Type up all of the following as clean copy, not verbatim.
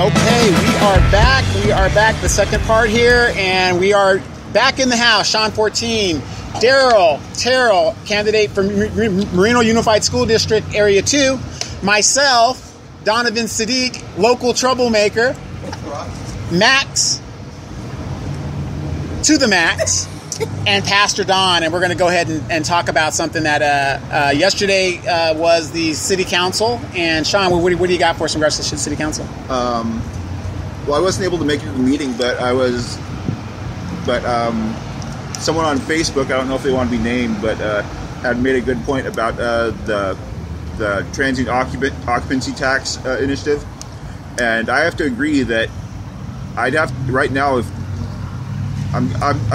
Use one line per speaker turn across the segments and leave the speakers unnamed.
Okay, we are back. The second part here, and we are back in the house. Sean 14, Daryl Terrell, candidate for Merino Unified School District Area 2. Myself, Donovan Sadiq, local troublemaker. Max, to the max, and Pastor Don. And we're going to go ahead and talk about something that yesterday was the city council. And Sean, what do you got for us in regards to the city council?
Well, I wasn't able to make it to the meeting, but someone on Facebook, I don't know if they want to be named, but had made a good point about the transient occupancy tax initiative. And I have to agree that right now, if I'm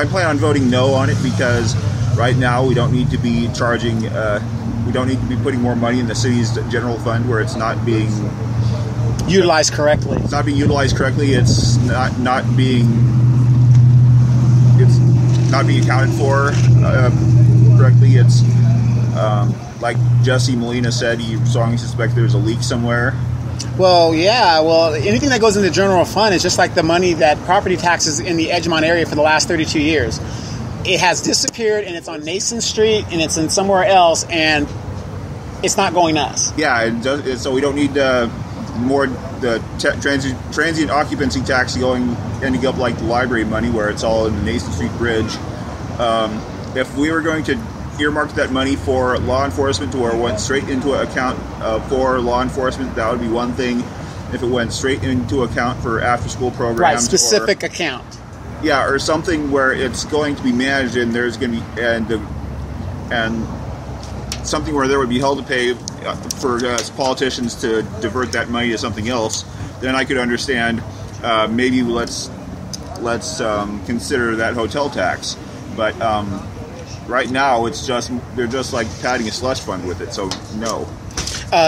planning on voting no on it, because right now we don't need to be charging, we don't need to be putting more money in the city's general fund where it's not being
utilized correctly.
It's not being utilized correctly. It's not being accounted for correctly. It's like Jesse Molina said, he strongly suspects there's a leak somewhere.
Well, yeah. Well, anything that goes into the general fund is just like the money that property taxes in the Edgemont area for the last 32 years. It has disappeared, and it's on Nason Street, and it's in somewhere else, and it's not going to us.
Yeah, and so we don't need more the transient occupancy tax ending up like the library money, where it's all in the Nason Street Bridge. If we were going to earmark that money for law enforcement, to where it went straight into an account for law enforcement, that would be one thing. If it went straight into account for after-school programs,
right, specific account.
Yeah, or something where it's going to be managed, and there's going to be and something where there would be hell to pay for politicians to divert that money to something else. Then I could understand. Maybe let's consider that hotel tax, but right now they're just like padding a slush fund with it. So no.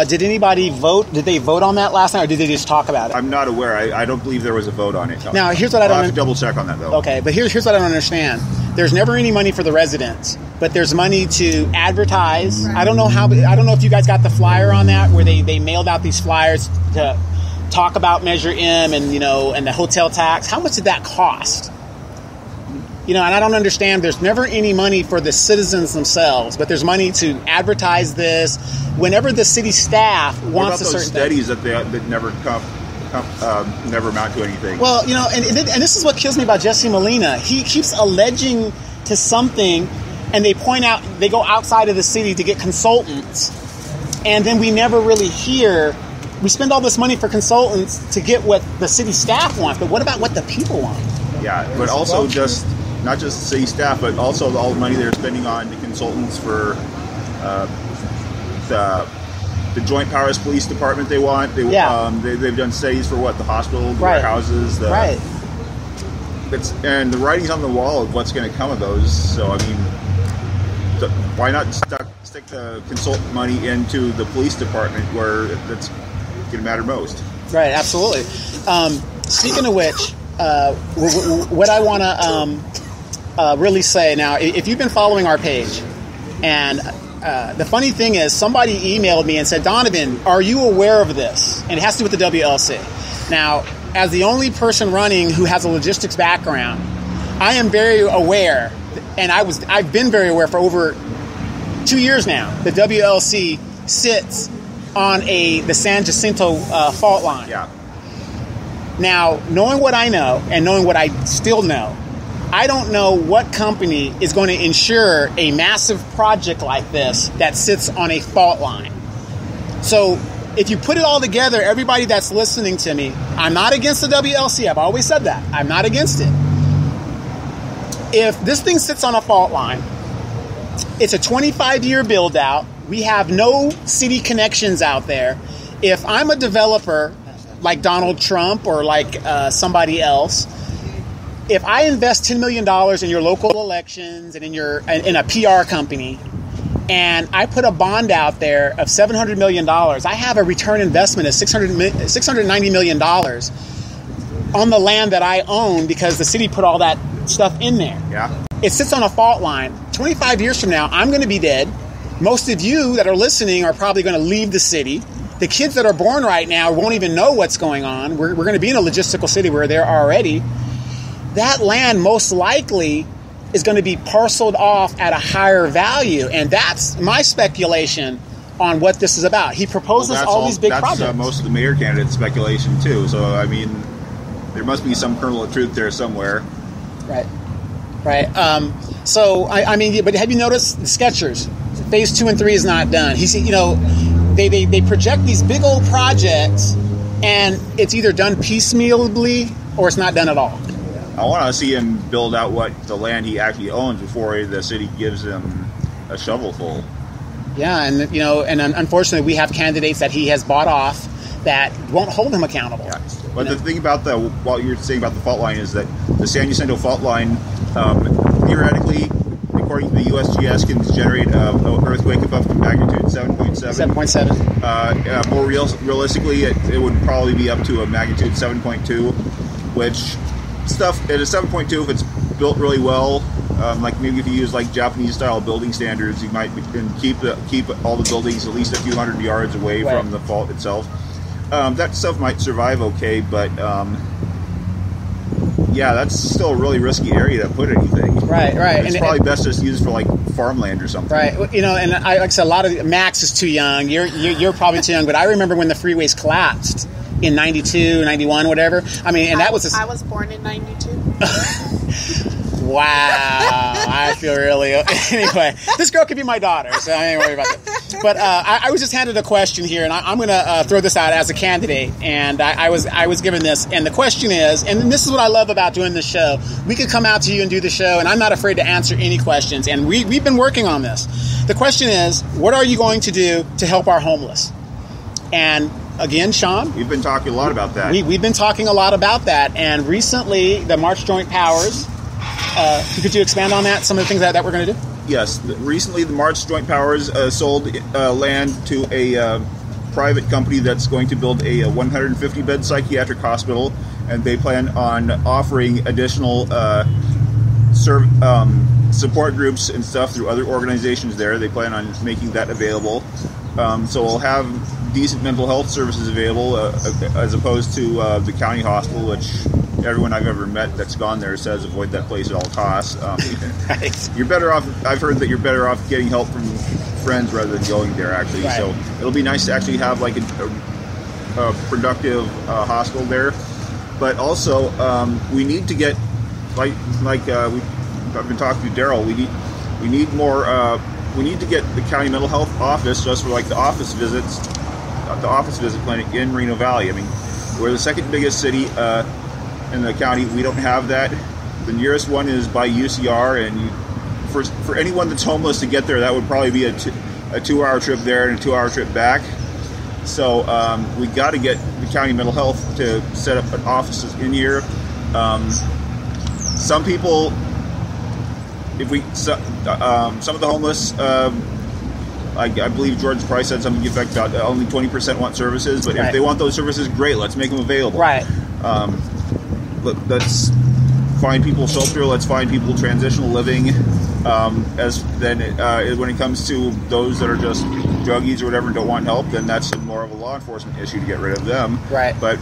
Did anybody vote? Did they vote on that last night, or did they just talk about it?
I'm not aware. I don't believe there was a vote on it. No.
Now, here's what I don't.
I'll have to double check on that though.
Okay, but here's what I don't understand. There's never any money for the residents, but there's money to advertise. I don't know if you guys got the flyer on that, where they mailed out these flyers to talk about Measure M and and the hotel tax. How much did that cost? And I don't understand. There's never any money for the citizens themselves, but there's money to advertise this. Whenever the city staff wants a certain
studies that never never amount to anything.
Well, and this is what kills me about Jesse Molina. He keeps alleging to something, and they go outside of the city to get consultants, and then we never really hear. We spend all this money for consultants to get what the city staff wants, but what about what the people want?
Yeah, but also not just city staff, but also all the money they're spending on the consultants for the Joint Powers Police Department they want. They've done studies for the hospital, the warehouses.
Right.
And the writing's on the wall of what's going to come of those. So, I mean, why not stick the consultant money into the police department where that's going to matter most?
Right, absolutely. Speaking of which, what I want to really say now, if you've been following our page, and the funny thing is, somebody emailed me and said, Donovan, are you aware of this? And it has to do with the WLC. Now, as the only person running who has a logistics background, I am very aware, and I've been very aware for over 2 years now. The WLC sits on the San Jacinto fault line.
Yeah.
Now, knowing what I know and knowing what I still know, I don't know what company is going to insure a massive project like this that sits on a fault line. So if you put it all together, everybody that's listening to me, I'm not against the WLC. I've always said that. I'm not against it. If this thing sits on a fault line, it's a 25-year build out. We have no city connections out there. If I'm a developer like Donald Trump or like somebody else, if I invest $10 million in your local elections and in a PR company, and I put a bond out there of $700 million, I have a return investment of $690 million on the land that I own because the city put all that stuff in there.
Yeah.
It sits on a fault line. 25 years from now, I'm going to be dead. Most of you that are listening are probably going to leave the city. The kids that are born right now won't even know what's going on. We're going to be in a logistical city where they're already. That land most likely is going to be parceled off at a higher value. And that's my speculation on what this is about. He proposes all these big projects.
That's most of the mayor candidate's speculation, too. So, I mean, there must be some kernel of truth there somewhere.
Right. So, I mean, but have you noticed the Skechers? Phase 2 and 3 is not done. He's, they project these big old projects, and it's either done piecemeally or it's not done at all.
I want to see him build out what the land he actually owns before the city gives him a shovelful.
Yeah, and unfortunately, we have candidates that he has bought off that won't hold him accountable.
Yeah. But the thing about what you're saying about the fault line is that the San Jacinto fault line, theoretically, according to the USGS, can generate an earthquake of up to magnitude 7.7.
7.7.
More realistically, it would probably be up to a magnitude 7.2, which at a 7.2, if it's built really well, like maybe if you use like Japanese style building standards, you might keep all the buildings at least a few hundred yards away from the fault itself. That stuff might survive okay, but yeah, that's still a really risky area to put anything.
Right.
It's probably best just used for like farmland or something.
Right. And like I said, a lot of Max is too young. You're probably too young, but I remember when the freeways collapsed in 92, 91, whatever. I mean, and I
was born in 92.
Wow, I feel really... Anyway, this girl could be my daughter, so I ain't worried about that. But I was just handed a question here, and I'm going to throw this out as a candidate, and I was given this, and the question is, and this is what I love about doing this show, we could come out to you and do the show, and I'm not afraid to answer any questions, and we've been working on this. The question is, what are you going to do to help our homeless? And again, Sean?
We've been talking a lot about that.
We've been talking a lot about that, and recently, the March Joint Powers... could you expand on that? Some of the things that we're going to do?
Yes. Recently, the March Joint Powers sold land to a private company that's going to build a 150-bed psychiatric hospital, and they plan on offering additional support groups and stuff through other organizations there. They plan on making that available. So we'll have decent mental health services available as opposed to the county hospital, which... everyone I've ever met that's gone there says avoid that place at all costs.
Right.
You're better off. I've heard that you're better off getting help from friends rather than going there. Actually,
right.
So it'll be nice to actually have like a productive hospital there. But also, we need to get I've been talking to Daryl. We need more. We need to get the county mental health office just for like the office visit clinic in Reno Valley. I mean, we're the second biggest city. In the county, we don't have that. The nearest one is by UCR, and for anyone that's homeless to get there, that would probably be a 2-hour trip there and a 2-hour trip back. So we got to get the county mental health to set up an office in here. Some people, some of the homeless, I believe George Price said something to the effect about only 20% want services, but if they want those services, great, let's make them available.
Right.
Let's find people shelter. Let's find people transitional living. When it comes to those that are just druggies or whatever and don't want help, then that's more of a law enforcement issue to get rid of them.
Right.
But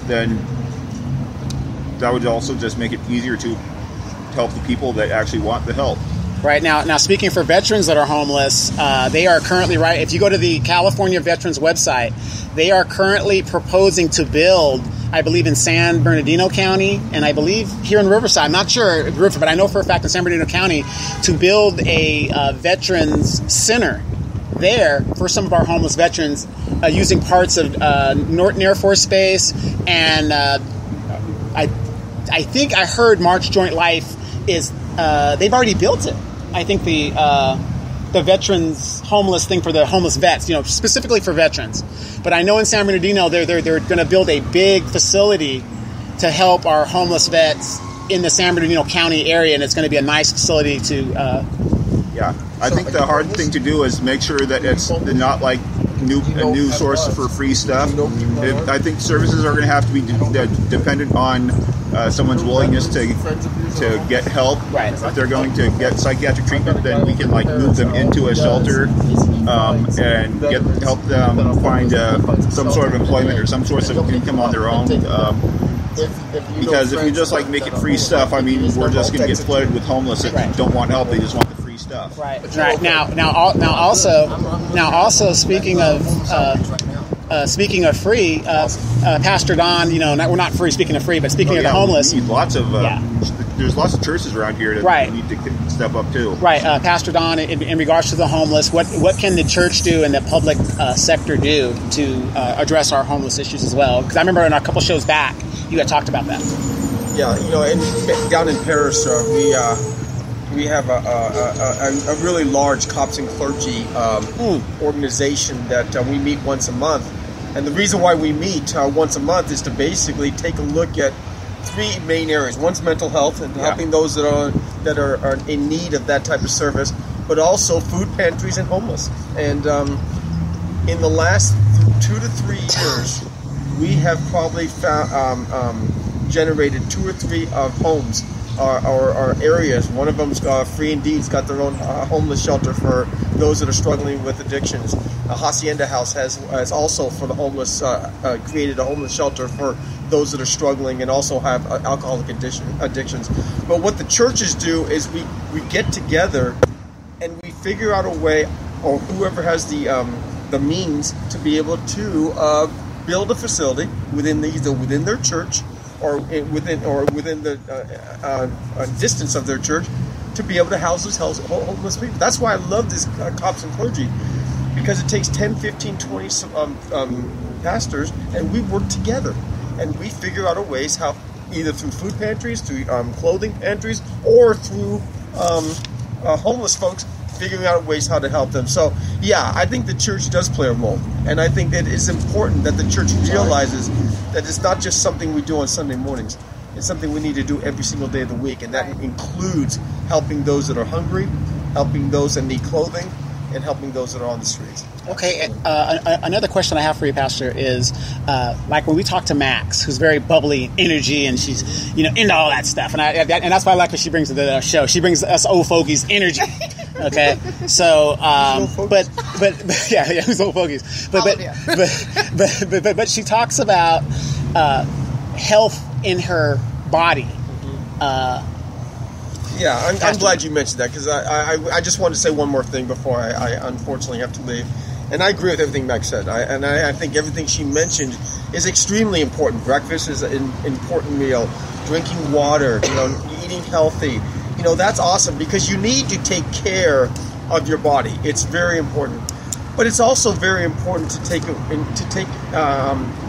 then that would also just make it easier to help the people that actually want the help.
Right. Now, speaking for veterans that are homeless, they are currently, if you go to the California Veterans website, they are currently proposing to build, I believe, in San Bernardino County, and I believe here in Riverside. I'm not sure, but I know for a fact in San Bernardino County, to build a veterans center there for some of our homeless veterans using parts of Norton Air Force Base, and I think I heard March Joint Life is they've already built it. I think the veterans homeless thing for the homeless vets, specifically for veterans. But I know in San Bernardino they're going to build a big facility to help our homeless vets in the San Bernardino County area, and it's going to be a nice facility to.
I think the hard thing to do is make sure that it's not like new source for free stuff. I think services are going to have to be dependent on someone's willingness to get help.
Right.
If they're going to get psychiatric treatment, then we can move them into a shelter and help them find some sort of employment or some source of income on their own. Because if you just make it free stuff, I mean, we're just going to get flooded with homeless that don't want help; they just want the free stuff.
Right. Now, also speaking of free, Pastor Don, we're not free. Speaking of free, but speaking of the homeless,
we need lots of there's lots of churches around here that need to step up too.
Right, Pastor Don, in regards to the homeless, what can the church do and the public sector do to address our homeless issues as well? Because I remember in a couple shows back, you had talked about that.
Yeah, down in Paris, we have a really large cops and clergy organization that we meet once a month. And the reason why we meet once a month is to basically take a look at three main areas. One's mental health and helping those that are in need of that type of service, but also food pantries and homeless. And in the last 2 to 3 years, we have probably generated 2 or 3 of homes or areas. One of them's Free Indeed's got their own homeless shelter for those that are struggling with addictions. Hacienda House has also for the homeless created a homeless shelter for those that are struggling and also have alcoholic addictions. But what the churches do is we get together and we figure out a way, or whoever has the means to be able to build a facility within their church or within the distance of their church to be able to house those homeless people. That's why I love this cops and clergy, because it takes 10, 15, 20 pastors, and we work together. And we figure out ways how, either through food pantries, through clothing pantries, or through homeless folks, figuring out ways how to help them. So, yeah, I think the church does play a role. And I think that it's important that the church realizes that it's not just something we do on Sunday mornings. It's something we need to do every single day of the week. And that includes helping those that are hungry, helping those that need clothing, and helping those that are on the streets.
Okay, another question I have for you, Pastor, is like when we talk to Max, who's very bubbly energy, and she's into all that stuff, and that's why I like what she brings to the show. She brings us old fogies energy. Okay, so but yeah, who's old fogies? But she talks about health in her body.
Yeah, I'm glad you mentioned that, because I just wanted to say one more thing before I unfortunately have to leave. And I agree with everything Max said. I think everything she mentioned is extremely important. Breakfast is an important meal. Drinking water, eating healthy. That's awesome, because you need to take care of your body. It's very important. But it's also very important to take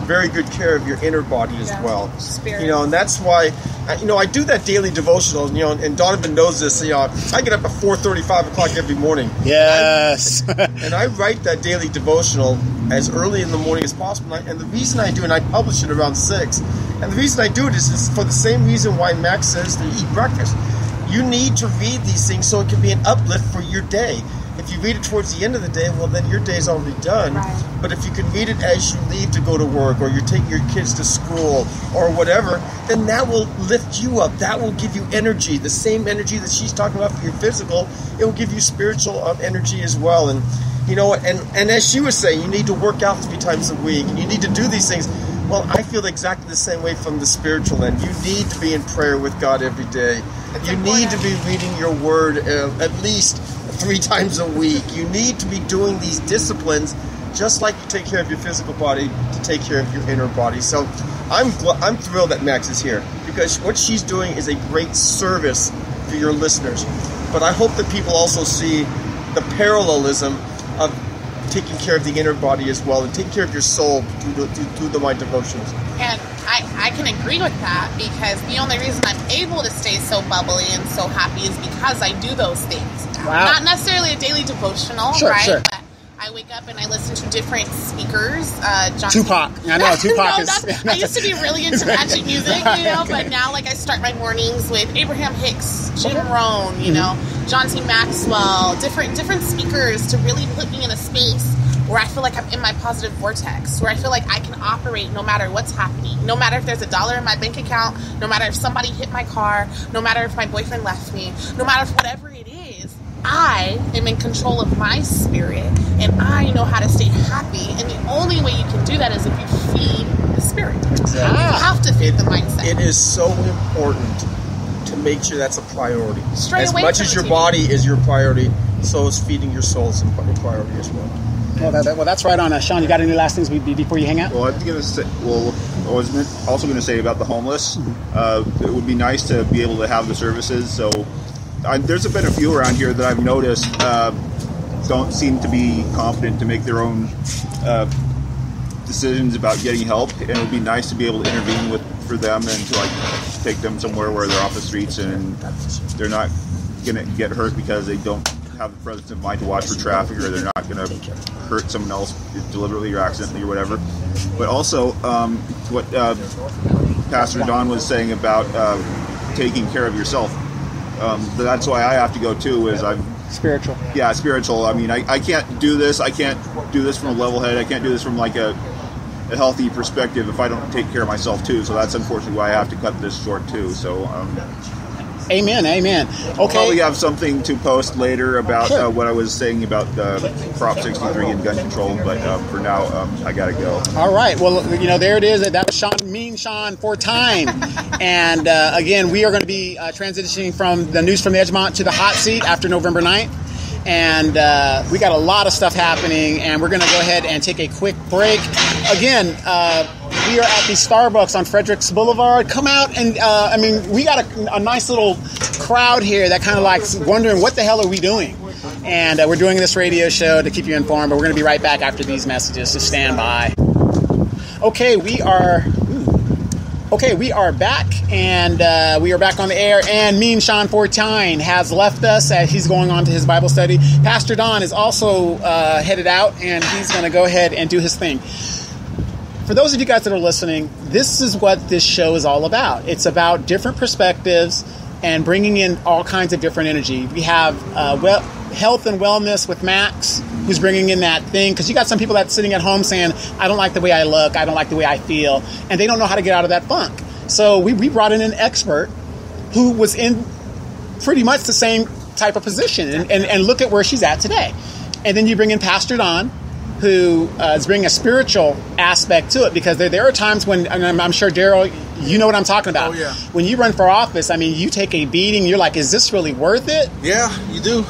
very good care of your inner body as well.
Spirit.
And that's why I do that daily devotional. And Donovan knows this. I get up at 4:30, 5 o'clock every morning.
Yes.
And I write that daily devotional as early in the morning as possible. And the reason I do, and I publish it around 6. And the reason I do it is for the same reason why Max says to eat breakfast. You need to read these things so it can be an uplift for your day. If you read it towards the end of the day, well, then your day's already done.
Right.
But if you can read it as you leave to go to work, or you take your kids to school, or whatever, then that will lift you up. That will give you energy, the same energy that she's talking about for your physical. It will give you spiritual energy as well. And and as she was saying, you need to work out 3 times a week, and you need to do these things. Well, I feel exactly the same way from the spiritual end. You need to be in prayer with God every day. You need to be reading your word at least 3 times a week. You need to be doing these disciplines just like you take care of your physical body to take care of your inner body. So I'm thrilled that Max is here, because what she's doing is a great service for your listeners. But I hope that people also see the parallelism of taking care of the inner body as well, and taking care of your soul through the My Devotions.
And I can agree with that, because the only reason I'm able to stay so bubbly and so happy is because I do those things.
Wow.
Not necessarily a daily devotional,
Sure,
right?
sure.
But I wake up and I listen to different speakers.
Tupac. I know, Tupac is...
I used to be really into magic music, but now I start my mornings with Abraham Hicks, Jim Rohn, John C. Maxwell, different speakers to really put me in a space where I feel like I'm in my positive vortex, where I feel like I can operate no matter what's happening, no matter if there's $1 in my bank account, no matter if somebody hit my car, no matter if my boyfriend left me, no matter if whatever it is, I am in control of my spirit, and I know how to stay happy, and the only way you can do that is if you feed the spirit.
Exactly.
You have to feed the mindset.
It is so important to make sure that's a priority.
Straight
as
away
much
from
as
the
your
TV.
body is your priority, so is feeding your soul is a priority as well.
Well, that's right on. Sean, you got any last things before you hang out?
Well, I was also going to say about the homeless. It would be nice to be able to have the services. So there's been a few around here that I've noticed don't seem to be confident to make their own decisions about getting help, and it would be nice to be able to intervene for them and to take them somewhere where they're off the streets and they're not going to get hurt because they don't have the presence of mind to watch for traffic, or they're not going to hurt someone else deliberately or accidentally or whatever. But also what Pastor Don was saying about taking care of yourself. That's why I have to go too, is I'm
Spiritual.
Yeah, spiritual. I mean, I can't do this. I can't do this from a level head. I can't do this from like a healthy perspective if I don't take care of myself too. So that's unfortunately why I have to cut this short too. So
Amen.
I'll probably have something to post later about
Sure.
what I was saying about Prop 63 and gun control. But for now, I got to go.
All right. Well, there it is. That was Sean for time. And again, we are going to be transitioning from the News from the Edgemont to the hot seat after November 9th. And we got a lot of stuff happening, and we're going to go ahead and take a quick break. Again, we are at the Starbucks on Fredericks Boulevard. Come out and, we got a nice little crowd here that kind of likes wondering what the hell are we doing. And we're doing this radio show to keep you informed, but we're going to be right back after these messages, so stand by. Okay, we are back, and we are back on the air, and Mean Sean Fortine has left us as he's going on to his Bible study. Pastor Don is also headed out, and he's going to go ahead and do his thing. For those of you guys that are listening, this is what this show is all about. It's about different perspectives and bringing in all kinds of different energy. We have health and wellness with Max, who's bringing in that thing, because you got some people that's sitting at home saying, I don't like the way I look, I don't like the way I feel, and they don't know how to get out of that funk. So we brought in an expert who was in pretty much the same type of position, and look at where she's at today. And then you bring in Pastor Don, who is bringing a spiritual aspect to it, because there are times when, and I'm sure, Daryl, you know what I'm talking about.
Oh, yeah.
When you run for office, you take a beating, you're like, is this really worth it?
Yeah, you do.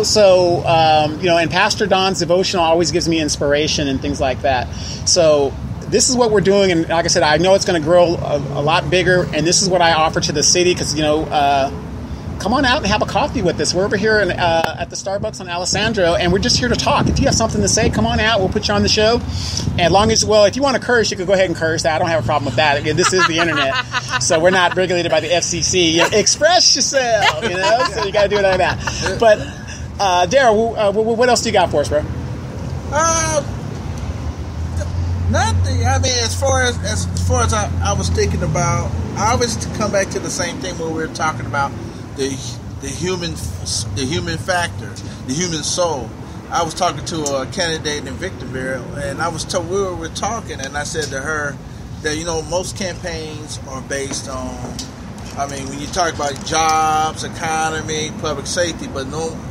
So, and Pastor Don's devotional always gives me inspiration and things like that. So this is what we're doing, and like I said, I know it's going to grow a lot bigger, and this is what I offer to the city, because, come on out and have a coffee with us. We're over here at the Starbucks on Alessandro, and we're just here to talk. If you have something to say, come on out. We'll put you on the show. As long as, if you want to curse, you could go ahead and curse. I don't have a problem with that. Again, this is the internet, so we're not regulated by the FCC. Express yourself, so you got to do it like that. But, Daryl, what else do you got for us, bro?
Nothing. I mean, as far as I was thinking about, I always come back to the same thing when we were talking about the human factor, the human soul. I was talking to a candidate in Victorville, and we were talking, and I said to her that most campaigns are based on, when you talk about jobs, economy, public safety, but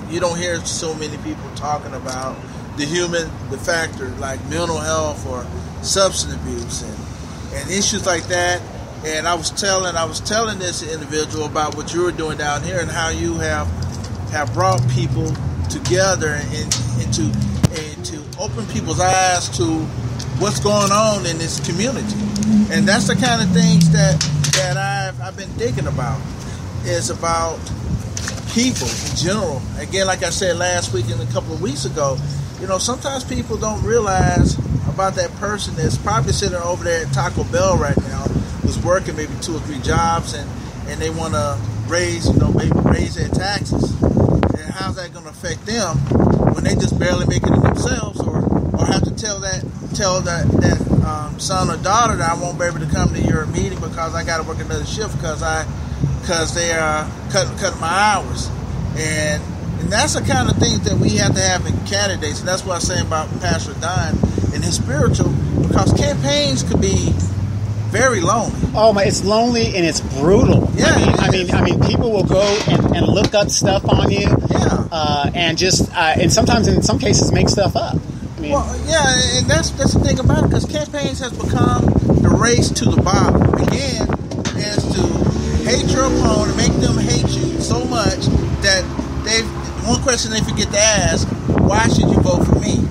you don't hear so many people talking about the factor like mental health or substance abuse and issues like that. And I was telling this individual about what you were doing down here and how you have brought people together and to open people's eyes to what's going on in this community. And that's the kind of things that I've been thinking about. Is about people in general. Again, like I said last week and a couple of weeks ago, sometimes people don't realize about that person that's probably sitting over there at Taco Bell right now, who's working maybe 2 or 3 jobs, and they want to raise their taxes. And how's that going to affect them when they just barely make it in themselves, or have to tell that son or daughter that I won't be able to come to your meeting because I got to work another shift because they are cutting my hours. And And that's the kind of things that we have to have in candidates. And that's what I'm saying about Pastor Don and his spiritual, because campaigns could be very lonely.
Oh my! It's lonely and it's brutal.
Yeah,
I mean, people will go and look up stuff on you.
Yeah.
And just and sometimes in some cases make stuff up. I mean,
Well, yeah, and that's the thing about it, because campaigns has become the race to the bottom. Again, is to hate your opponent, make them hate you so much that one question they forget to ask: why should you vote for me?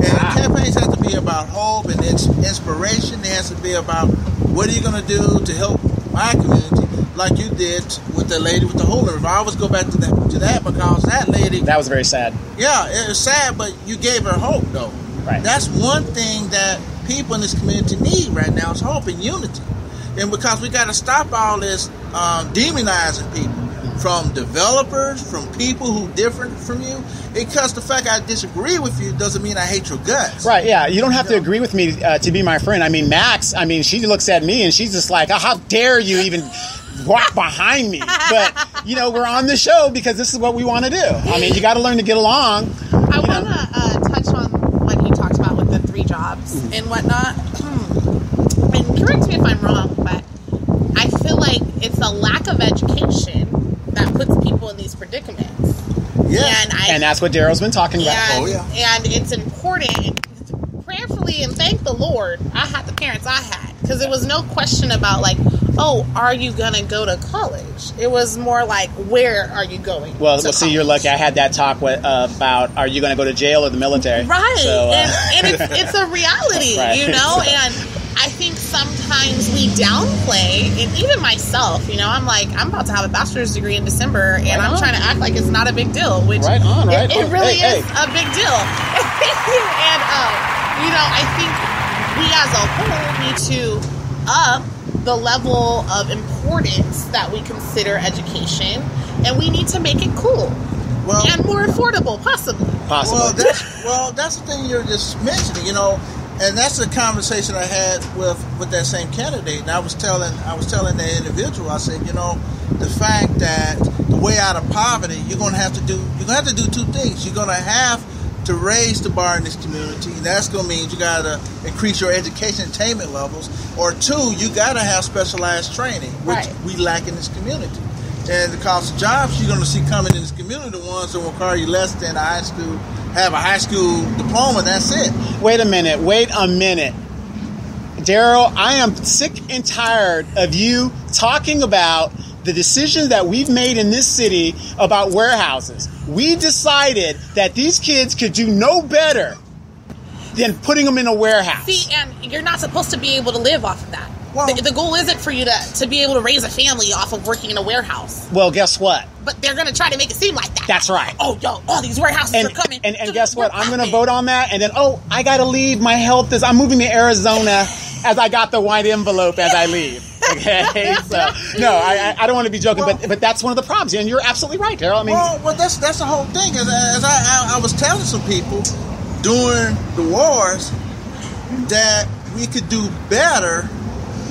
And campaigns have to be about hope and inspiration. It has to be about what are you going to do to help my community, like you did with the lady with the hole in the river. I always go back to that because that lady.
that was very sad.
Yeah, it was sad, but you gave her hope, though.
Right.
That's one thing that people in this community need right now is hope and unity. And because we got to stop all this demonizing people, from developers, from people who different from you. Because the fact I disagree with you doesn't mean I hate your guts.
Right, yeah. You don't have to agree with me to be my friend. I mean, Max, she looks at me and she's just like, oh, how dare you even walk behind me? But, we're on the show because this is what we want to do. I mean, you got to learn to get along.
I want to touch on what you talked about with the 3 jobs and whatnot. And correct me if I'm wrong, but I feel like it's a lack of education that puts people in these predicaments.
Yeah.
And that's what Daryl's been talking about.
And it's important, prayerfully, and thank the Lord, I had the parents I had. Because there was no question about, like, oh, are you going to go to college? It was more like, where are you going?
Well, see, you're lucky. I had that talk about, are you going to go to jail or the military?
Right.
So,
and it's a reality,
right.
And I think sometimes we downplay, and even myself, I'm like, I'm about to have a bachelor's degree in December, and I'm trying to act like it's not a big deal, which
right on.
It really is a big deal. And, I think we as a whole need to up the level of importance that we consider education, and we need to make it cool and more affordable, possibly.
Well, that's the thing you're just mentioning, and that's the conversation I had with that same candidate. And I was telling the individual, I said, the fact that the way out of poverty, you're going to have to do 2 things. You're going to have to raise the bar in this community. That's going to mean you got to increase your education attainment levels. Or 2, you got to have specialized training, which we lack in this community. And the cost of jobs you're going to see coming in this community, the ones that require you less than have a high school diploma, that's it.
Wait a minute. Daryl, I am sick and tired of you talking about the decisions that we've made in this city about warehouses. We decided that these kids could do no better than putting them in a warehouse.
See, and you're not supposed to be able to live off of that.
Well,
the goal isn't for you to be able to raise a family off of working in a warehouse.
Well, guess what?
But they're going to try to make it seem like that.
That's right.
Oh, all these warehouses are coming.
And guess what? I'm going to vote on that. And then, I got to leave. My health is... I'm moving to Arizona as I got the white envelope as I leave. Okay? So, no, I don't want to be joking, but that's one of the problems. And you're absolutely right, Daryl.
That's the whole thing. As I was telling some people during the wars that we could do better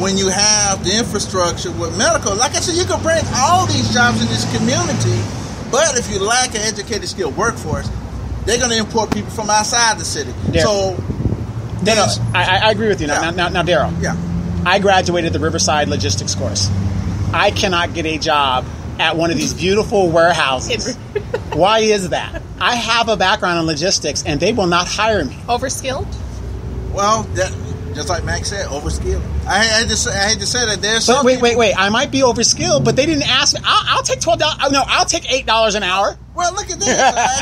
when you have the infrastructure with medical. Like I said, you can bring all these jobs in this community, but if you lack an educated, skilled workforce, they're going to import people from outside the city.
Daryl. So, I agree with you. Now, Daryl.
Yeah.
I graduated the Riverside Logistics course. I cannot get a job at one of these beautiful warehouses. Why is that? I have a background in logistics, and they will not hire me.
Overskilled?
Well, just like Max said, overskilled. I hate to say that there's some.
Wait. I might be overskilled, but they didn't ask me. I'll take $12. No, I'll take $8 an hour.
Well, look at this.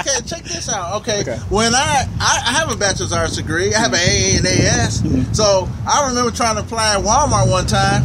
Okay, check this out. Okay. When I have a bachelor's arts degree, I have an AA and AS. Mm-hmm. So I remember trying to apply at Walmart one time,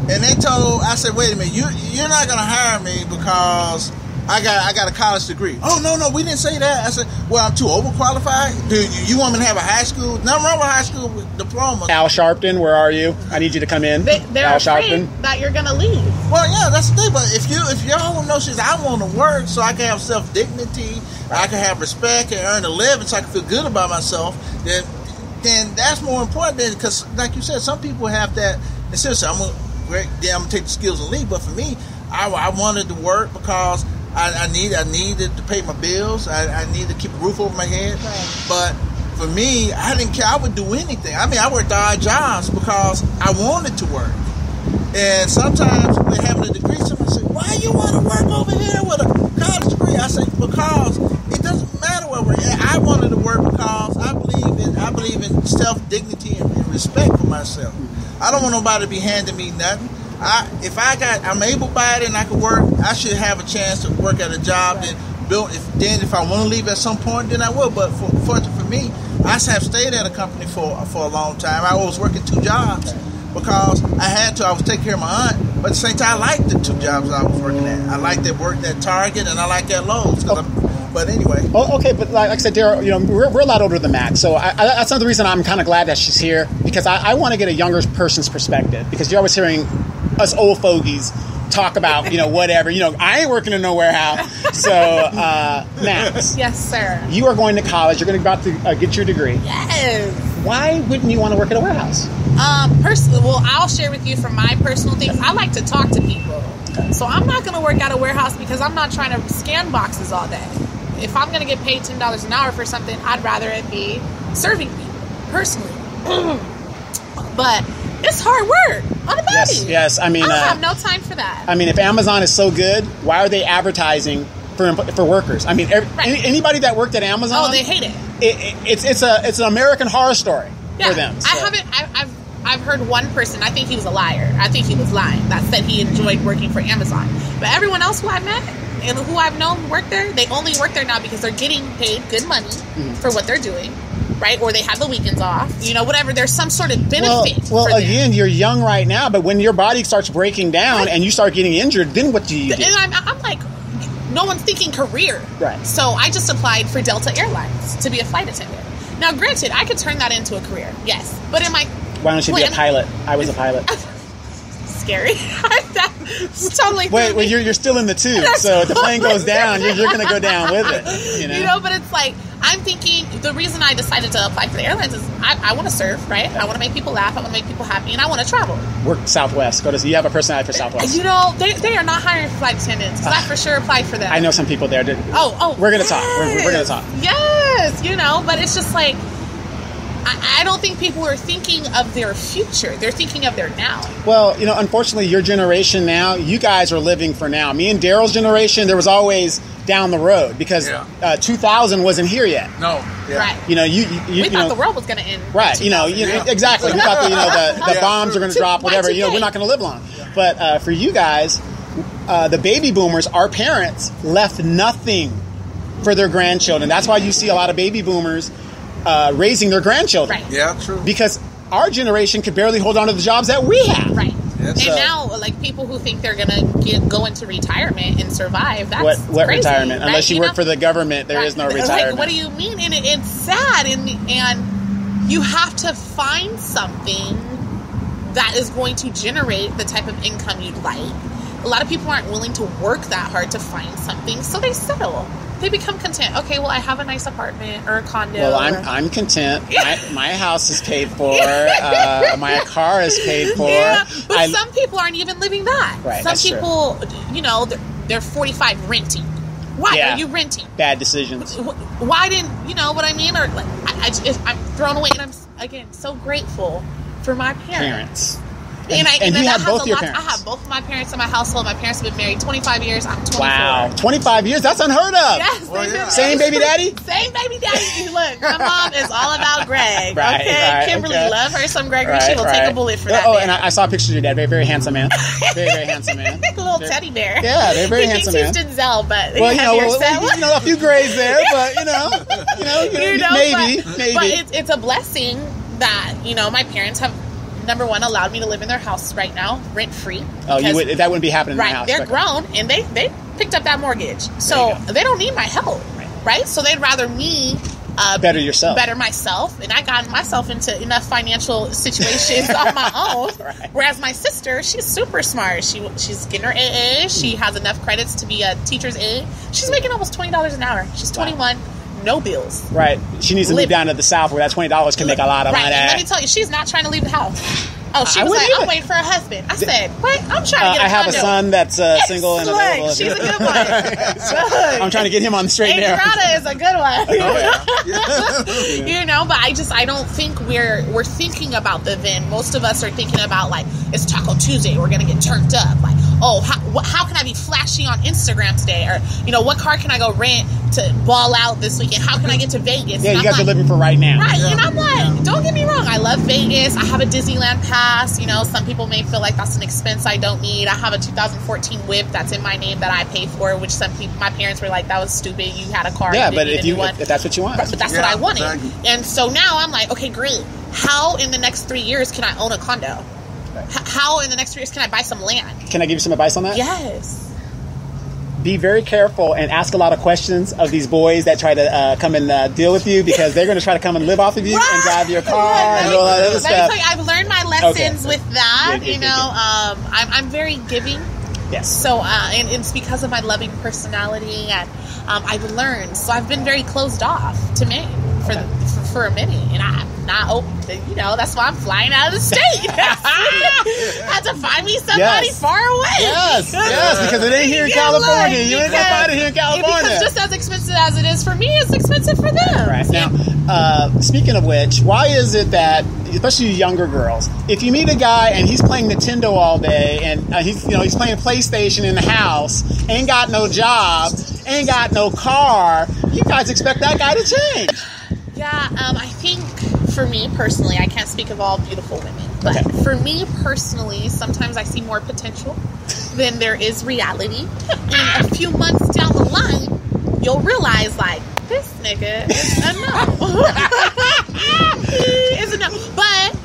and I said, wait a minute, you're not going to hire me because I got a college degree. Oh, no, we didn't say that. I said, well, I'm too overqualified. Dude, you want me to have a high school? Nothing wrong with high school diploma.
Al Sharpton, where are you? I need you to come in.
They're
Al
afraid
Sharpton.
That you're going to leave.
Well, yeah, that's the thing. But if y'all know I want to work so I can have self-dignity, I can have respect and earn a living so I can feel good about myself, then that's more important than, because like you said, some people have that, and seriously, I'm going to take the skills and leave. But for me, I wanted to work because I needed to pay my bills. I needed to keep a roof over my head.
Right.
But for me, I didn't care. I would do anything. I mean, I worked odd jobs because I wanted to work. And sometimes when having a degree, somebody say, "Why you want to work over here with a college degree?" I say, "Because it doesn't matter where we're at. I wanted to work because I believe in self dignity and respect for myself. I don't want nobody to be handing me nothing. I'm able-bodied and I can work, I should have a chance to work at a job that built. If I want to leave at some point, then I will. But for me, I have stayed at a company for a long time. I was working 2 jobs because I had to. I was taking care of my aunt, but at the same time, I liked the 2 jobs I was working at. I liked that work at Target, and I liked that Lowe's. But anyway.
Oh, okay, but like I said, Daryl, we're a lot older than Matt, so that's another reason I'm kind of glad that she's here, because I want to get a younger person's perspective, because you're always hearing us old fogies talk about, whatever. I ain't working in no warehouse. So, Max.
Yes, sir.
You are going to college. You're going to about to get your degree.
Yes.
Why wouldn't you want to work at a warehouse?
Personally, well, I'll share with you from my personal things. I like to talk to people. So I'm not going to work at a warehouse because I'm not trying to scan boxes all day. If I'm going to get paid $10 an hour for something, I'd rather it be serving people, personally. But it's hard work on the body.
Yes. I mean,
I don't have no time for that.
I mean, if Amazon is so good, why are they advertising for workers? I mean, anybody that worked at Amazon,
they hate it.
It's an American Horror Story for them. So.
I've heard one person, I think he was a liar. I think he was lying, that said he enjoyed working for Amazon. But everyone else who I met and who I've known work there, they only work there now because they're getting paid good money for what they're doing, right? Or they have the weekends off, whatever. There's some sort of benefit.
Well,
for them.
again, you're young right now, but when your body starts breaking down and you start getting injured, then what do you do?
And I'm like, no one's thinking career.
Right.
So I just applied for Delta Airlines to be a flight attendant. Now, granted, I could turn that into a career, yes. But in my...
Why don't you be a pilot? I was a pilot.
Scary. That's totally...
Wait, you're still in the tube, so if the plane goes down, you're going to go down with it.
But it's like, I'm thinking, the reason I decided to apply for the airlines is I want to serve, right? I want to make people laugh, I want to make people happy, and I want to travel.
Work Southwest. You have a personality for Southwest.
They are not hiring flight attendants, because I for sure applied for them.
I know some people there.
Oh.
We're going to talk. We're going to talk.
Yes, but it's just like, I don't think people are thinking of their future. They're thinking of their now.
Well, unfortunately, your generation now, you guys are living for now. Me and Daryl's generation, there was always down the road because 2000 wasn't here yet.
No.
Yeah. Right.
We
thought the world was going to end.
Right. Exactly. We thought the bombs were going to drop, whatever. We're not going to live long. But for you guys, the baby boomers, our parents, left nothing for their grandchildren. That's why you see a lot of baby boomers raising their grandchildren.
Right.
Yeah, true.
Because our generation could barely hold on to the jobs that we have.
Right.
Yes.
And now, like, people who think they're going to go into retirement and survive, that's
what
crazy,
retirement?
right?
Unless you work for the government, there is no retirement.
Like, what do you mean? And it's sad. And you have to find something that is going to generate the type of income you'd like. A lot of people aren't willing to work that hard to find something, so they settle. They become content. Okay, well, I have a nice apartment or a condo.
Well, I'm content. My house is paid for. My car is paid for.
Yeah, but some people aren't even living that.
Right,
some people, they're 45 renting. Why are you renting?
Bad decisions.
Why didn't, what I mean? Or I'm thrown away, and I'm, again, so grateful for my parents. And
you have both your parents.
I have both of my parents in my household. My parents have been married 25 years. I'm 24.
Wow. 25 years? That's unheard of.
Yes.
Same baby daddy?
Same baby daddy. Look, my mom is all about Greg.
Right,
okay?
right,
Kimberly,
okay.
love her some Gregory. She will take a bullet for that.
Oh, and I saw a picture of your dad. Very, very handsome man. Very, very handsome man.
A little teddy bear.
Yeah, they're very handsome man.
He thinks he's Denzel, but
a few grays there, but maybe.
But it's a blessing that my parents have. Number one, allowed me to live in their house right now, rent free.
Oh, that wouldn't be happening in
right,
my house.
They're grown and they picked up that mortgage, so they don't need my help, right? So they'd rather me better myself, and I got myself into enough financial situations on my own. Right. Whereas my sister, she's super smart. She's getting her AA. She has enough credits to be a teacher's aide. She's making almost $20 an hour. She's 21. No bills.
Right. She needs to move down to the South where that $20 can make a lot of money.
And let me tell you, she's not trying to leave the house. Oh, she
I
was
wouldn't
like,
either.
I'm waiting for a husband. I said, what? I'm trying to get a
I have a
condo.
son that's single and
Look,
available.
she's a good one. Good.
I'm trying to get him on the straight and narrow.
Entrada is a good
Oh,
one. You know, but I don't think we're thinking about the event. Most of us are thinking about, like, it's Taco Tuesday. We're going to get turned up. Like, oh, how can I be flashy on Instagram today? Or, you know, what car can I go rent to ball out this weekend? How can I get to Vegas?
Yeah,
And
you guys
I'm
are
like,
living for right now.
right, and I'm like, don't get me wrong, I love Vegas. I have a Disneyland pass. You know, some people may feel like that's an expense I don't need. I have a 2014 Whip that's in my name that I pay for, which some people, my parents were like, that was stupid. You had a car.
Yeah,
you
but
didn't
if
need a new one.
that's what you want.
But that's what I wanted.
Exactly.
And so now I'm like, okay, great. How in the next 3 years can I own a condo? How in the next 3 years can I buy some land?
Can I give you some advice on that?
Yes.
Be very careful and ask a lot of questions of these boys that try to come and deal with you, because they're going to try to come and live off of you and drive your car and all that other
Let me
stuff.
tell you, I've learned my lessons
Okay.
with that.
Good, good,
you
good,
know, I'm very giving.
Yes.
So, and it's because of my loving personality, and I've learned. So I've been very closed off to men for a minute, and I'm not open. You know, that's why I'm flying out of the state. I had to find me somebody
Yes.
far away.
Yes, because it ain't here in California. You ain't gonna find it here in California.
Because just as expensive as it is for me, it's expensive for them.
Right. Now, speaking of which, why is it that, especially you younger girls, if you meet a guy and he's playing Nintendo all day and he's playing PlayStation in the house, ain't got no job, ain't got no car, you guys expect that guy to change?
Yeah, I think for me personally, I can't speak of all beautiful women, but
Okay.
for me personally, sometimes I see more potential than there is reality. And a few months down the line, you'll realize, like, this nigga is a no. He is a no. But,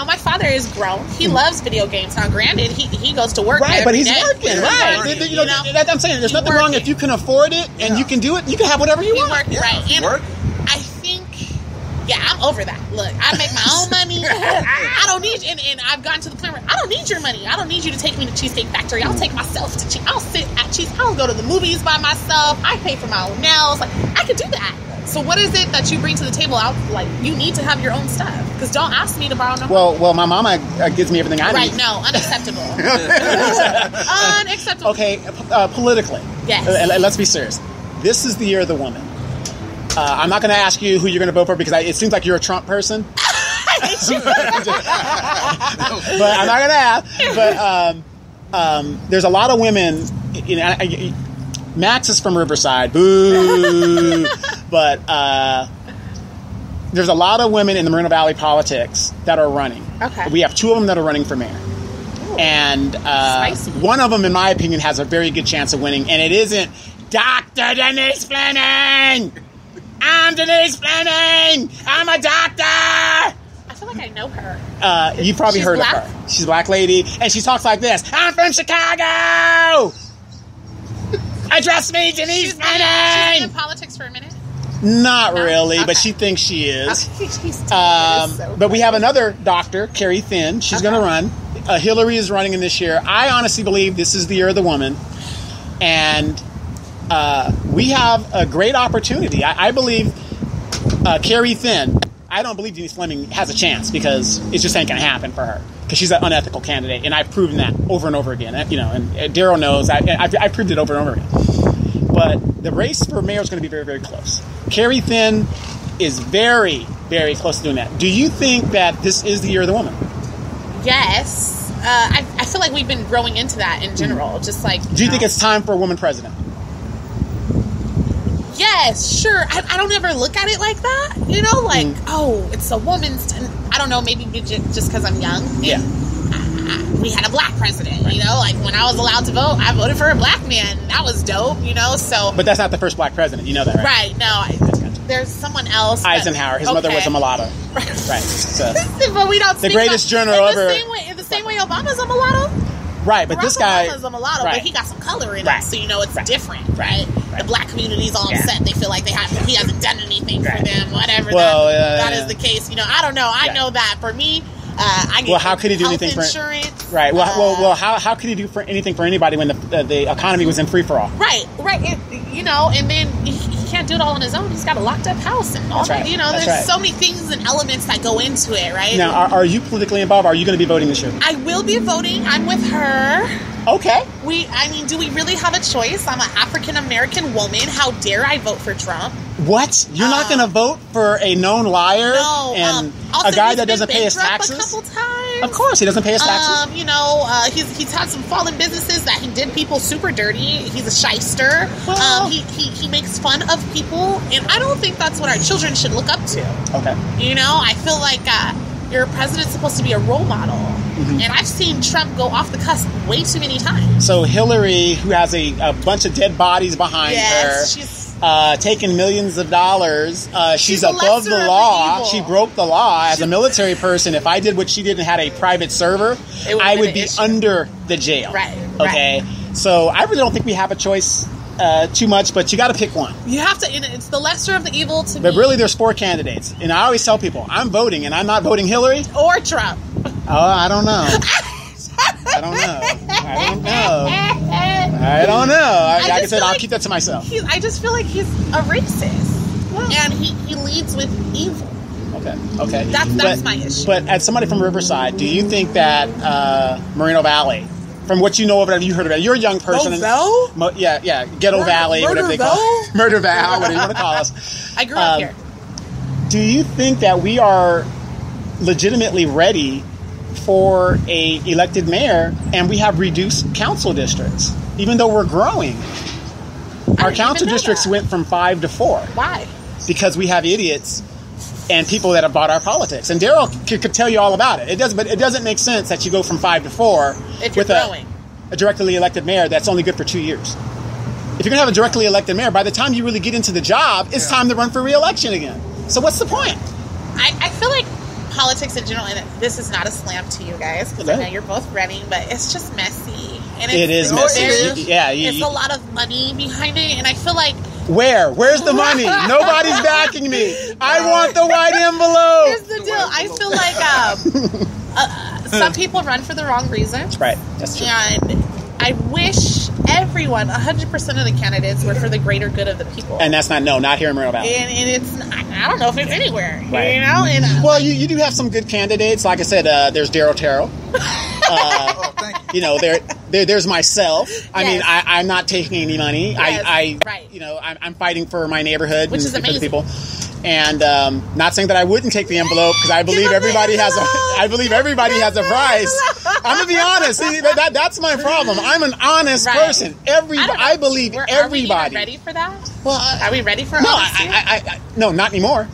my father is grown. He loves video games. Now, granted, he goes to work
Right,
every
but he's
day.
working. Right.
You know,
That's what I'm saying. There's
he's
nothing wrong
working.
if you can afford it and you can do it. You can have whatever you
He's
want.
working, right. And
work.
I think, I'm over that. Look, I make my own money. I don't need, and I've gotten to the point where I don't need your money. I don't need you to take me to Cheesecake Factory. I'll take myself to I'll sit at I'll go to the movies by myself. I pay for my own nails. Like, I could do that. So what is it that you bring to the table? You need to have your own stuff. Because don't ask me to borrow no money.
Well, my mama gives me everything I
Right,
need.
no, unacceptable. Unacceptable.
Okay, politically.
Yes.
Let's be serious. This is the year of the woman. I'm not going to ask you who you're going to vote for because it seems like you're a Trump person. But I'm not going to ask. But there's a lot of women. Max is from Riverside. Boo. But there's a lot of women in the Moreno Valley politics that are running.
Okay.
We have 2 of them that are running for mayor. And
Spicy.
one of them, in my opinion, has a very good chance of winning. And it isn't Dr. Denise Fleming. I'm Denise Fleming. I'm a doctor.
I feel like I know her.
You probably
She's
heard
black?
of her. She's a black lady. And she talks like this. I'm from Chicago. Address me, Denise
She's been
Fleming.
in politics for a minute.
Not really,
Okay.
but she thinks she is.
She's
But we have another doctor, Carrie Thin. She's going to run. Hillary is running in this year. I honestly believe this is the year of the woman. And we have a great opportunity. I believe Carrie Thin, I don't believe Denise Fleming has a chance because it just ain't going to happen for her. Because she's an unethical candidate. And I've proven that over and over again. And Daryl knows. I proved it over and over again. But the race for mayor is going to be very, very close. Carrie Thin is very, very close to doing that. Do you think that this is the year of the woman?
Yes. I feel like we've been growing into that in general. Just like.
Do you think it's time for a woman president?
Yes, sure. I don't ever look at it like that. Oh, it's a woman's. I don't know. Maybe just because I'm young.
Yeah.
We had a black president. Like when I was allowed to vote, I voted for a black man. That was dope. So.
But that's not the first black president. You know that, right?
Right. No. There's someone else.
Eisenhower. His mother was a mulatto.
Right.
So.
But we don't.
The greatest general ever.
In the same way, Obama's a mulatto.
Right, but
Barack
this guy.
Obama's a mulatto,
right.
but he got some color in
Right.
it, so it's different, right? The black community's all
Yeah.
upset. They feel like he hasn't done anything
Right.
for them, whatever.
Well,
that is the case. I don't know. I know that for me, I get
Well, how could he do
health
anything for
insurance?
Right. Well. How could he do anything for anybody when the economy was in free for all?
Right. And then he can't can't do it all on his own. He's got a locked up house and all
That's
that.
right.
You know,
That's
there's
right.
so many things and elements that go into it, right?
Now, are you politically involved? Are you going to be voting this year?
I will be voting. I'm with her.
Okay.
Do we really have a choice? I'm an African American woman. How dare I vote for Trump?
What? You're not going to vote for a known liar
No.
and
Also,
a guy
he's
that doesn't
been
pay his
bankrupt
taxes?
a couple times.
Of course, he doesn't pay his taxes.
He's had some fallen businesses that he did people super dirty. He's a shyster.
Well-
He makes fun of people, and I don't think that's what our children should look up to.
Okay.
You know, I feel like your president's supposed to be a role model, and I've seen Trump go off the cusp way too many times.
So Hillary, who has a bunch of dead bodies behind her,
she's
taking millions of dollars, she's
the
above
lesser
the
of the
law.
evil.
She broke the law. As a military person, if I did what she did and had a private server,
It would've
I
been
would
an
be
issue.
under the jail.
Right,
Okay. So I really don't think we have a choice too much, but you got to pick one.
you have to. And it's the lesser of the evil to
But
me,
really, there's 4 candidates, and I always tell people I'm voting, and I'm not voting Hillary.
or Trump.
Oh, I don't know. I don't know. I don't know. I don't know. Like I
just
said,
feel
I'll
like
keep that to myself.
I just feel like he's a racist, and he leads with evil.
Okay.
That's my issue.
But as somebody from Riverside, do you think that Moreno Valley, from what you know of it, you heard about it, you're a young person.
Val?
Yeah, Ghetto Valley, whatever they call it. Murder Val, whatever you want to call us.
I grew up here.
Do you think that we are legitimately ready for a elected mayor and we have reduced council districts, even though we're growing? Our
didn't
council
even know
districts
that.
went from 5 to 4
Why?
because we have idiots and people that have bought our politics. And Daryl could tell you all about it. But it doesn't make sense that you go from 5 to 4
If you're
with
growing.
a directly elected mayor that's only good for 2 years. If you're going to have a directly elected mayor, by the time you really get into the job, it's time to run for re-election again. So what's the point?
I feel like politics in general, and this is not a slam to you guys, because I know you're both running, but it's just messy. And
It is
it's
messy.
very-
Yeah,
it's a lot of money behind it, and I feel like
Where's the money? Nobody's backing me. I want the white envelope.
here's the deal. I feel like some people run for the wrong reason.
Right, that's true.
And I wish everyone, 100% of the candidates, were for the greater good of the people.
And that's not here in Moreno Valley.
And it's, I don't know if it's anywhere,
Right.
you know? And
Well, you do have some good candidates. Like I said, there's Daryl Terrell.
Oh, thank you.
You know, there's myself. I mean,
Yes.
I'm not taking any money.
Yes,
I
right.
you know, I'm fighting for my neighborhood
Which
and
is
for the
amazing.
people. And not saying that I wouldn't take the envelope because I believe
Give 'em the
everybody has a
envelope.
price. I'm gonna be honest. See, that's my problem. I'm an honest
Right.
person. I believe
Are we
everybody.
even ready for that?
Well,
Are we ready for
no,
honesty?
no, not anymore.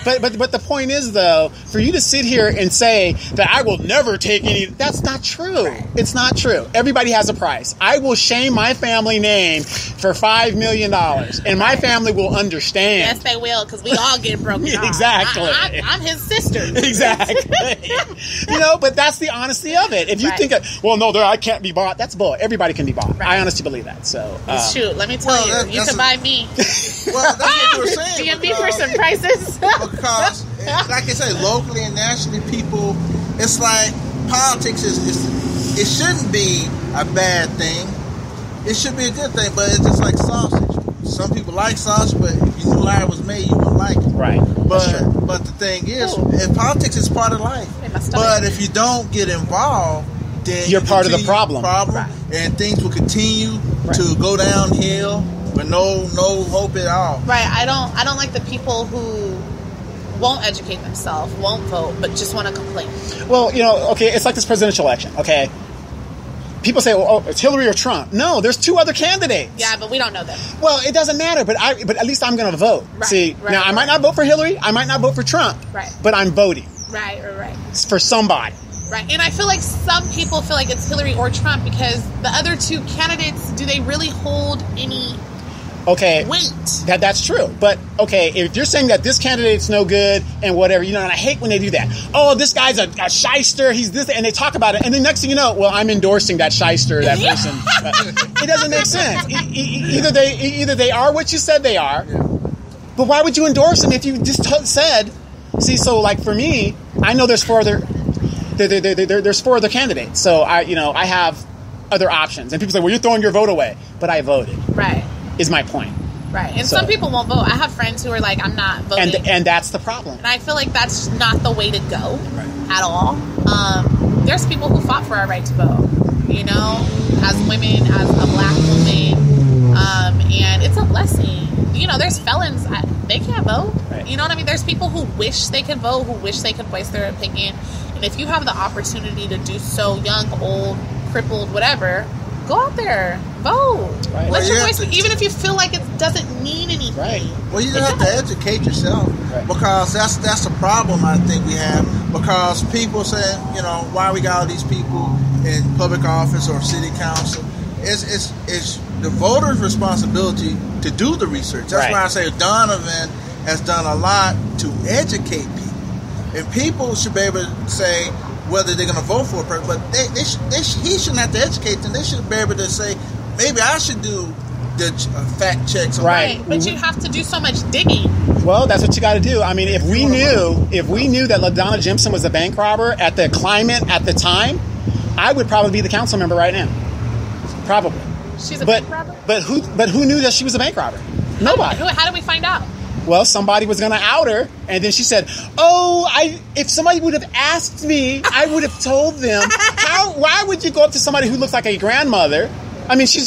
But the point is, though, for you to sit here and say that I will never take any, that's not true. It's not true. Everybody has a price. I will shame my family name for $5 million, and my family will understand.
Yes, they will, because we all get broken off.
Exactly.
I'm his sister.
Exactly. You know, but that's the honesty of it. If you
Right.
think, well, no, I can't be bought, that's bull. Everybody can be bought.
Right.
I honestly believe that. So,
Shoot, let me tell
Well,
you, you
that's
can buy me.
Well, that's what you were saying.
DMV for
because-
some prices.
Because, like I say, locally and nationally, people, it's like politics it shouldn't be a bad thing. It should be a good thing, but it's just like sausage. Some people like sausage, but if you knew how it was made, you wouldn't like it.
right. That's true.
But the thing is,
Ooh.
and politics is part of life.
Hey, my stomach.
But if you don't get involved, then
You're
you
part of the
continue
problem.
Right.
and things will continue
Right.
to go downhill with no hope at all.
Right. I don't like the people who won't educate themselves, won't vote, but just want to complain.
Well, you know, okay, it's like this presidential election, okay? People say, well, oh, it's Hillary or Trump. No, there's 2 other candidates.
Yeah, but we don't know them.
Well, it doesn't matter, but at least I'm going to vote.
Right,
See,
right,
now I might
right.
not vote for Hillary, I might not vote for Trump,
Right.
but I'm voting
Right.
for somebody.
Right. And I feel like some people feel like it's Hillary or Trump because the other 2 candidates, do they really hold any
Okay,
weight?
that's true. But okay, if you're saying that this candidate's no good and whatever, you know, and I hate when they do that. Oh, this guy's a shyster. He's this, and they talk about it, and the next thing you know, well, I'm endorsing that shyster, that person. It doesn't make sense. Either they are what you said they are, but why would you endorse them if you just said? See, so like for me, I know there's 4 other. There's 4 other candidates, so I have other options, and people say, well, you're throwing your vote away, but I voted.
Right.
Is my point.
Right. And
So-
some people won't vote. I have friends who are like, I'm not voting.
And that's the problem.
And I feel like that's not the way to go at all. There's people who fought for our right to vote, you know, as women, as a black woman. And it's a blessing. You know, there's felons, they can't vote.
Right.
You know what I mean? There's people who wish they could vote, who wish they could voice their opinion. And if you have the opportunity to do so, young, old, crippled, whatever, go out there, vote.
Right.
Let
Well,
your
you
voice
have
be,
to-
even if you feel like it doesn't mean anything.
Right.
Well, you have to educate yourself,
Right.
because that's the problem I think we have. Because people say, you know, why we got all these people in public office or city council? It's the voters' responsibility to do the research. That's
Right.
why I say Donovan has done a lot to educate people, and people should be able to say whether they're going to vote for a person. But he shouldn't have to educate them. They should be able to say, maybe I should do the fact checks. on
Right.
Right, but you have to do so much digging.
Well, that's what you got to do. I mean, if we knew that LaDonna Jimson was a bank robber at the climate at the time, I would probably be the council member right now. Probably.
She's a
But
bank robber?
but who knew that she was a bank robber? Nobody.
How did we find out?
Well, somebody was going to out her, and then she said, "Oh, if somebody would have asked me, I would have told them." Why would you go up to somebody who looks like a grandmother? I mean, she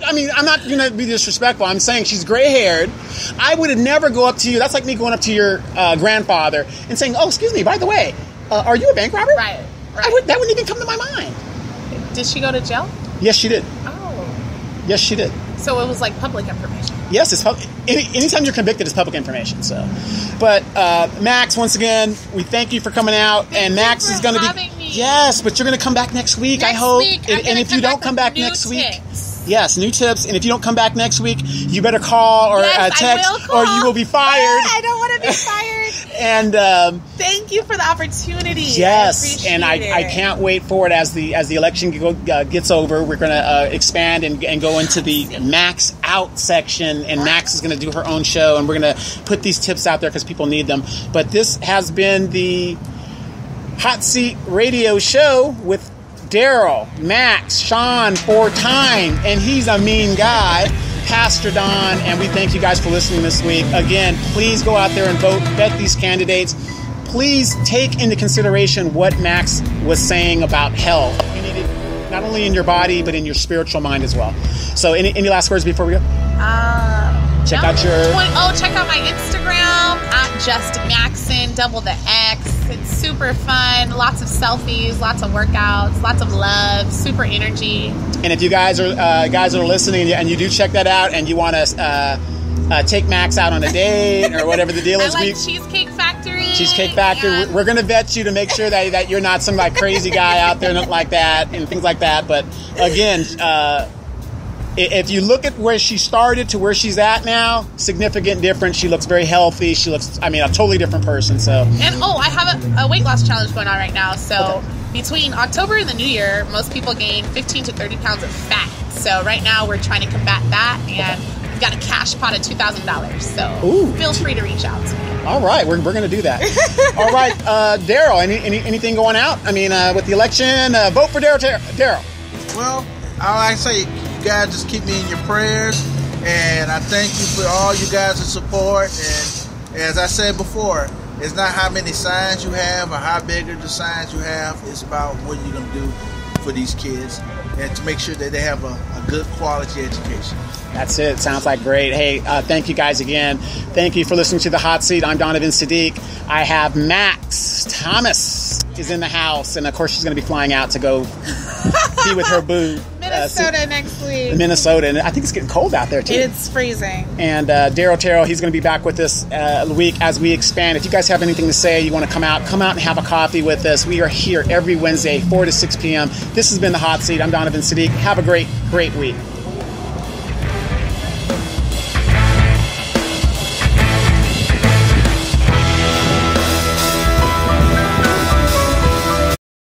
I mean, I'm not going to be disrespectful. I'm saying she's gray-haired. I would have never go up to you. That's like me going up to your grandfather and saying, "Oh, excuse me, by the way, are you a bank robber?"
Right.
That wouldn't even come to my mind.
Did she go to jail?
Yes, she did.
Oh.
Yes, she did.
So it was like public information.
Yes, it's public. Anytime you're convicted, it's public information. So, but Max, once again, we thank you for coming out. And
you
Max
for
is going to be
having me.
yes, but you're going to come back next week. I
Next
hope.
week, I'm
and
gonna
if you
come
don't
back
come
with
back
new
next week,
tips.
yes, new tips. And if you don't come back next week, you better call or
Yes, I
text,
will call.
or you will be fired.
I don't want to be fired.
And
Thank you for the opportunity.
yes, and I
appreciate it.
can't wait for it as the election gets over. We're going to expand and go into the Max Out section, and Max is going to do her own show, and we're going to put these tips out there because people need them. But this has been the Hot Seat Radio Show with Daryl, Max, Sean, 4-time, and he's a mean guy, Pastor Don, and we thank you guys for listening this week. Again, please go out there and vote, vet these candidates. Please take into consideration what Max was saying about health. You need it not only in your body, but in your spiritual mind as well. So any last words before we go? Check out your...
check out my Instagram, @JustMaxon, double the X. It's super fun. Lots of selfies, lots of workouts, lots of love, super energy.
And if you guys are listening and you do check that out and you want to take Max out on a date or whatever the deal
I
is,
like Cheesecake Factory.
Cheesecake Factory.
and-
We're going to vet you to make sure that you're not some like crazy guy out there, nothing like that, and things like that. But again, if you look at where she started to where she's at now, significant difference. She looks very healthy. She looks, a totally different person. So,
And I have a weight loss challenge going on right now. So between October and the New Year, most people gain 15 to 30 pounds of fat. So right now we're trying to combat that, and we've got a cash pot of $2,000. So
Ooh.
feel free to reach out to me.
all right, we're going to do that. All right, Daryl, anything going out? With the election, vote for Daryl.
Well, all I say, you guys just keep me in your prayers, and I thank you for all you guys' support. And as I said before, it's not how many signs you have or how big are the signs you have. It's about what you're going to do for these kids and to make sure that they have a good quality education.
That's it. Sounds like great. Hey, thank you guys again. Thank you for listening to The Hot Seat. I'm Donovan Sadiq. I have Max Thomas is in the house, and of course she's going to be flying out to go be with her boo.
Minnesota next week.
Minnesota, and I think it's getting cold out there too.
It's freezing.
And Daryl Terrell, he's going to be back with us week as we expand. If you guys have anything to say, you want to come out and have a coffee with us. We are here every Wednesday, 4 to 6 p.m. This has been The Hot Seat. I'm Donovan Sadiq. Have a great week.